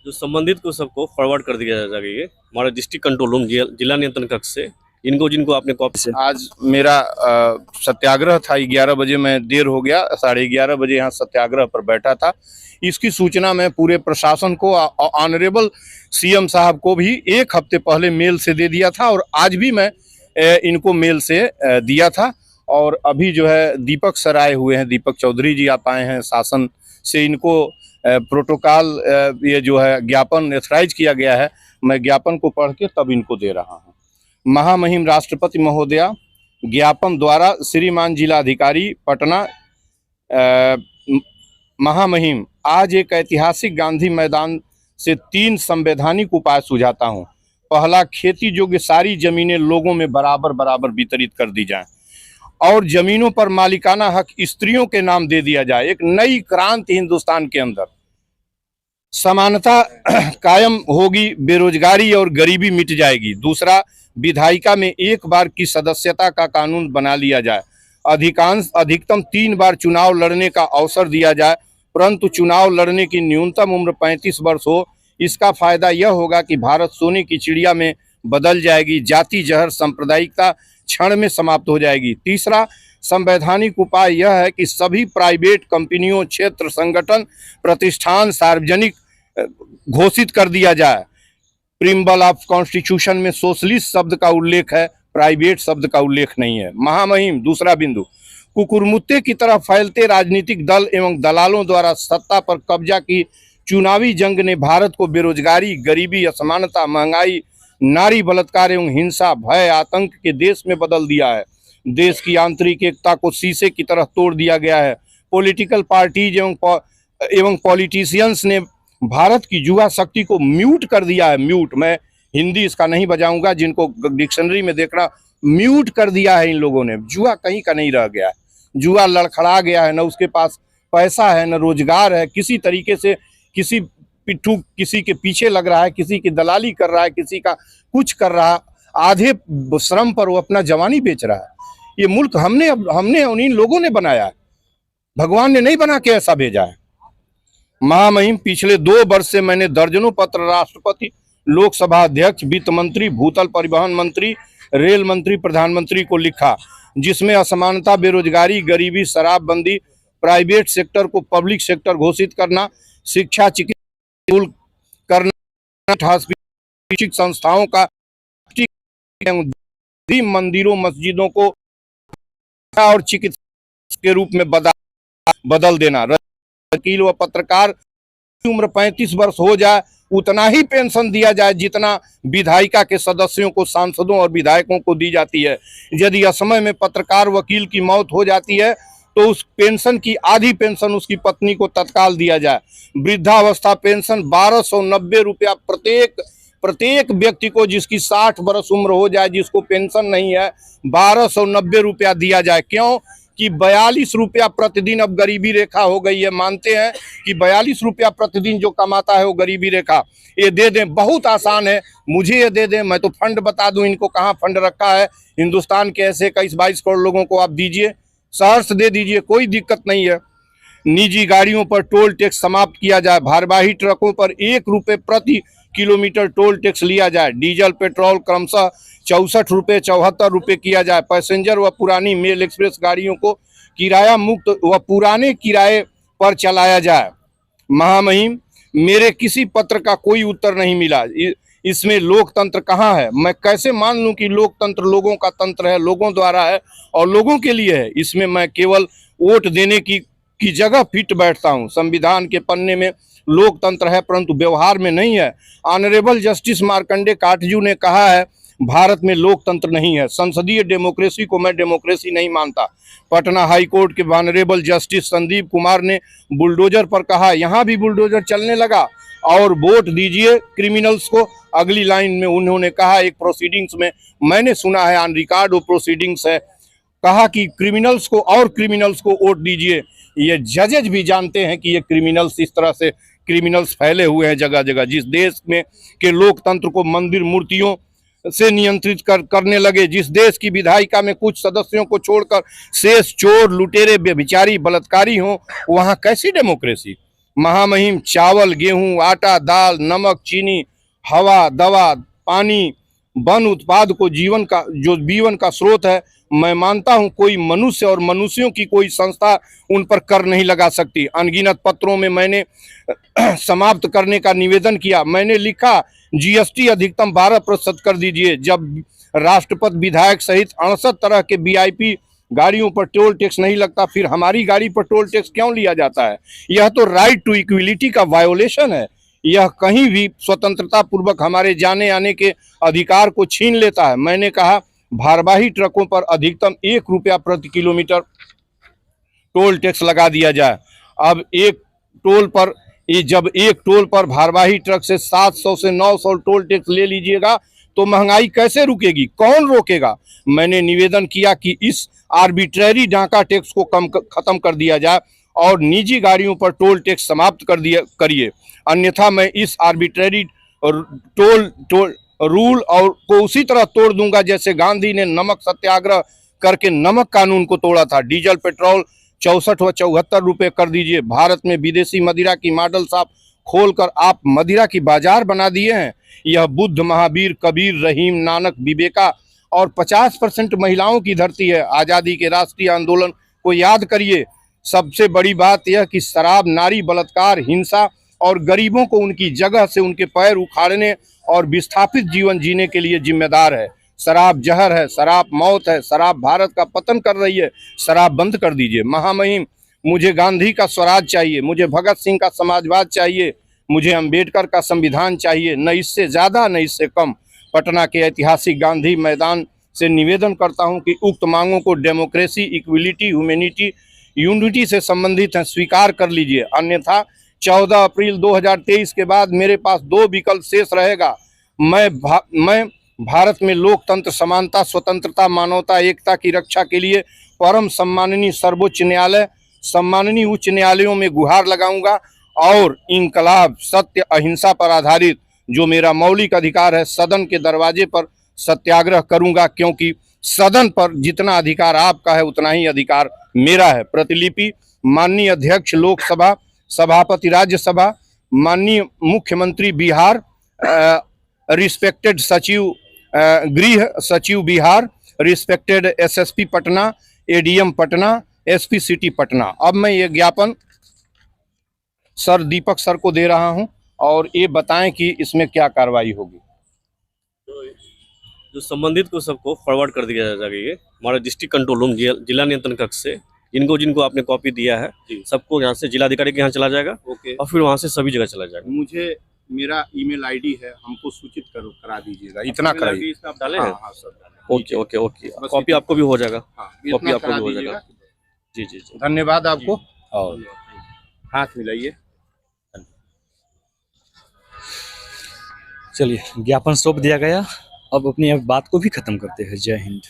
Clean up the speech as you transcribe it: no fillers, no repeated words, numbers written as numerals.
जो संबंधित को सबको फॉरवर्ड कर दिया जाएगा। ये हमारा डिस्ट्रिक्ट कंट्रोल रूम जिला नियंत्रण कक्ष से इनको जिनको आपने कॉपी से आज मेरा सत्याग्रह था 11 बजे, मैं देर हो गया, 11:30 बजे यहाँ सत्याग्रह पर बैठा था। इसकी सूचना मैं पूरे प्रशासन को, ऑनरेबल सीएम साहब को भी 1 हफ्ते पहले मेल से दे दिया था और आज भी मैं इनको मेल से दिया था। और अभी जो है दीपक सर आए हुए हैं, दीपक चौधरी जी आप आए हैं शासन से, इनको प्रोटोकॉल ये जो है ज्ञापन एथराइज किया गया है, मैं ज्ञापन को पढ़ के तब इनको दे रहा हूँ। महामहिम राष्ट्रपति महोदया, ज्ञापन द्वारा श्रीमान जिलाधिकारी पटना, महामहिम आज एक ऐतिहासिक गांधी मैदान से 3 संवैधानिक उपाय सुझाता हूं। पहला, खेती योग्य सारी जमीनें लोगों में बराबर बराबर वितरित कर दी जाएं और जमीनों पर मालिकाना हक स्त्रियों के नाम दे दिया जाए। एक नई क्रांति हिंदुस्तान के अंदर, समानता कायम होगी, बेरोजगारी और गरीबी मिट जाएगी। दूसरा, विधायिका में 1 बार की सदस्यता का कानून बना लिया जाए। अधिकतम 3 बार चुनाव लड़ने का अवसर दिया जाए, परंतु चुनाव लड़ने की न्यूनतम उम्र 35 वर्ष हो। इसका फायदा यह होगा कि भारत सोने की चिड़िया में बदल जाएगी, जाति जहर सांप्रदायिकता क्षण में समाप्त हो जाएगी। तीसरा संवैधानिक उपाय यह है कि सभी प्राइवेट कंपनियों, क्षेत्र, संगठन, प्रतिष्ठान सार्वजनिक घोषित कर दिया जाए। प्रीम्बल ऑफ कॉन्स्टिट्यूशन में सोशलिस्ट शब्द का उल्लेख है, प्राइवेट शब्द का उल्लेख नहीं है। महामहिम दूसरा बिंदु, कुकुरमुत्ते की तरह फैलते राजनीतिक दल एवं दलालों द्वारा सत्ता पर कब्जा की चुनावी जंग ने भारत को बेरोजगारी, गरीबी, असमानता, महंगाई, नारी बलात्कार एवं हिंसा, भय, आतंक के देश में बदल दिया है। देश की आंतरिक एकता को शीशे की तरह तोड़ दिया गया है। पॉलिटिकल पार्टीज एवं पॉलिटिशियंस ने भारत की युवा शक्ति को म्यूट कर दिया है। म्यूट, मैं हिंदी इसका नहीं बजाऊंगा, जिनको डिक्शनरी में देखना, म्यूट कर दिया है इन लोगों ने। जुआ कहीं का नहीं रह गया है, जुआ लड़खड़ा गया है, न उसके पास पैसा है, न रोजगार है। किसी तरीके से किसी पिट्ठू किसी के पीछे लग रहा है, किसी की दलाली कर रहा है, किसी का कुछ कर रहा है, आधे श्रम पर वो अपना जवानी बेच रहा है। ये मुल्क हमने उन्हीं लोगों ने बनाया है, भगवान ने नहीं बना के ऐसा भेजा है। महामहिम पिछले 2 वर्ष से मैंने दर्जनों पत्र राष्ट्रपति, लोकसभा अध्यक्ष, वित्त मंत्री, भूतल परिवहन मंत्री, रेल मंत्री, प्रधानमंत्री को लिखा, जिसमें असमानता, बेरोजगारी, गरीबी, शराबबंदी, प्राइवेट सेक्टर को पब्लिक सेक्टर घोषित करना, शिक्षा, चिकित्सा करना, शैक्षिक संस्थाओं का, मंदिरों मस्जिदों को और चिकित्सा के रूप में बदल देना। वकील व पत्रकार की उम्र 35 वर्ष हो जाए, उतना ही पेंशन दिया जाए जितना विधायिका के सदस्यों को, सांसदों और विधायकों को दी जाती है। यदि असमय में पत्रकार वकील की मौत हो जाती है तो उस पेंशन की आधी पेंशन उसकी पत्नी को तत्काल दिया जाए। वृद्धावस्था पेंशन 1290 रुपया प्रत्येक व्यक्ति को, जिसकी 60 वर्ष उम्र हो जाए, जिसको पेंशन नहीं है, 1290 रुपया दिया जाए। क्यों कि 42 रुपया प्रतिदिन अब गरीबी रेखा हो गई है। मानते हैं कि 42 रुपया प्रतिदिन जो कमाता है वो गरीबी रेखा। ये दे दें, बहुत आसान है, मुझे ये दे दें, मैं तो फंड बता दूं इनको, कहाँ फंड रखा है। हिंदुस्तान के ऐसे 21-22 करोड़ लोगों को आप दीजिए, सहर्ष दे दीजिए, कोई दिक्कत नहीं है। निजी गाड़ियों पर टोल टैक्स समाप्त किया जाए। भारवाही ट्रकों पर 1 रुपये प्रति किलोमीटर टोल टैक्स लिया जाए। डीजल पेट्रोल क्रमशः 64 रुपये 74 रुपये किया जाए। पैसेंजर व पुरानी मेल एक्सप्रेस गाड़ियों को किराया मुक्त व पुराने किराए पर चलाया जाए। महामहिम, मेरे किसी पत्र का कोई उत्तर नहीं मिला। इसमें लोकतंत्र कहाँ है? मैं कैसे मान लूं कि लोकतंत्र लोगों का तंत्र है, लोगों द्वारा है और लोगों के लिए है? इसमें मैं केवल वोट देने की जगह फिट बैठता हूं। संविधान के पन्ने में लोकतंत्र है परंतु व्यवहार में नहीं है। ऑनरेबल जस्टिस मार्कंडे काटजू ने कहा है, भारत में लोकतंत्र नहीं है। संसदीय डेमोक्रेसी को मैं डेमोक्रेसी नहीं मानता। पटना हाई कोर्ट के ऑनरेबल जस्टिस संदीप कुमार ने बुलडोजर पर कहा, यहाँ भी बुलडोजर चलने लगा और वोट दीजिए क्रिमिनल्स को। अगली लाइन में उन्होंने कहा, एक प्रोसीडिंग्स में मैंने सुना है, ऑन रिकॉर्ड वो प्रोसीडिंग्स है, कहा कि क्रिमिनल्स को वोट दीजिए। ये जजेज भी जानते हैं कि ये क्रिमिनल्स, इस तरह से क्रिमिनल्स फैले हुए हैं जगह जगह। जिस देश में के लोकतंत्र को मंदिर मूर्तियों से नियंत्रित करने लगे, जिस देश की विधायिका में कुछ सदस्यों को छोड़कर शेष चोर, लुटेरे, व्यभिचारी, बलात्कारी हों, वहाँ कैसी डेमोक्रेसी? महामहिम चावल, गेहूं, आटा, दाल, नमक, चीनी, हवा, दवा, पानी, वन उत्पाद को जीवन का स्रोत है, मैं मानता हूं कोई मनुष्य और मनुष्यों की कोई संस्था उन पर कर नहीं लगा सकती। अनगिनत पत्रों में मैंने समाप्त करने का निवेदन किया। मैंने लिखा जीएसटी अधिकतम 12% कर दीजिए। जब राष्ट्रपति, विधायक सहित 68 तरह के वीआईपी गाड़ियों पर टोल टैक्स नहीं लगता, फिर हमारी गाड़ी पर टोल टैक्स क्यों लिया जाता है? यह तो राइट टू इक्विलिटी का वायोलेशन है। यह कहीं भी स्वतंत्रता पूर्वक हमारे जाने आने के अधिकार को छीन लेता है। मैंने कहा भारवाही ट्रकों पर अधिकतम 1 रुपया प्रति किलोमीटर टोल टैक्स लगा दिया जाए। अब जब एक टोल पर भारवाही ट्रक से 700 से 900 टोल टैक्स ले लीजिएगा तो महंगाई कैसे रुकेगी? कौन रोकेगा? मैंने निवेदन किया कि इस आर्बिट्रेरी डाका टैक्स को खत्म कर दिया जाए और निजी गाड़ियों पर टोल टैक्स समाप्त करिए, अन्यथा मैं इस आर्बिट्रेरी टोल रूल और को उसी तरह तोड़ दूंगा जैसे गांधी ने नमक सत्याग्रह करके नमक कानून को तोड़ा था। डीजल पेट्रोल 64 व 74 रुपये कर दीजिए। भारत में विदेशी मदिरा की मॉडल शॉप खोलकर आप मदिरा की बाजार बना दिए हैं। यह बुद्ध, महावीर, कबीर, रहीम, नानक, विवेका और 50% महिलाओं की धरती है। आज़ादी के राष्ट्रीय आंदोलन को याद करिए। सबसे बड़ी बात यह कि शराब नारी बलात्कार, हिंसा और गरीबों को उनकी जगह से उनके पैर उखाड़ने और विस्थापित जीवन जीने के लिए जिम्मेदार है। शराब जहर है, शराब मौत है, शराब भारत का पतन कर रही है। शराब बंद कर दीजिए। महामहिम, मुझे गांधी का स्वराज चाहिए, मुझे भगत सिंह का समाजवाद चाहिए, मुझे अंबेडकर का संविधान चाहिए, न इससे ज़्यादा न इससे कम। पटना के ऐतिहासिक गांधी मैदान से निवेदन करता हूं कि उक्त मांगों को डेमोक्रेसी, इक्विलिटी, ह्यूमैनिटी, यूनिटी से संबंधित हैं, स्वीकार कर लीजिए। अन्यथा 14 अप्रैल 2023 के बाद मेरे पास 2 विकल्प शेष रहेगा। मैं भारत में लोकतंत्र, समानता, स्वतंत्रता, मानवता, एकता की रक्षा के लिए परम सम्माननीय सर्वोच्च न्यायालय, सम्माननीय उच्च न्यायालयों में गुहार लगाऊंगा और इनकलाब, सत्य, अहिंसा पर आधारित जो मेरा मौलिक अधिकार है, सदन के दरवाजे पर सत्याग्रह करूंगा, क्योंकि सदन पर जितना अधिकार आपका है उतना ही अधिकार मेरा है। प्रतिलिपि माननीय अध्यक्ष लोकसभा, सभापति राज्यसभा, माननीय मुख्यमंत्री बिहार, रिस्पेक्टेड सचिव गृह सचिव Bihar, respected SSP Patna, ADM Patna, SP city Patna. अब मैं ये ज्ञापन सर दीपक सर को दे रहा हूं और ये बताएं कि इसमें क्या कार्रवाई होगी। जो संबंधित को सबको फॉरवर्ड कर दिया जाएगा। ये हमारा डिस्ट्रिक्ट कंट्रोल रूम जिला नियंत्रण कक्ष से जिनको आपने कॉपी दिया है सबको यहाँ से जिलाधिकारी के यहाँ चला जाएगा। और फिर वहाँ से सभी जगह चला जाएगा। मुझे मेरा ईमेल आईडी है, हमको सूचित करा दीजिएगा, इतना कराइए। आप डाले हैं? हाँ सर। ओके। कॉपी आपको भी हो जाएगा। कॉपी आपको भी हो जाएगा। जी। धन्यवाद आपको। और हाथ मिलाइए। चलिए, ज्ञापन सौंप दिया गया। अब अपनी बात को भी खत्म करते हैं। जय हिंद।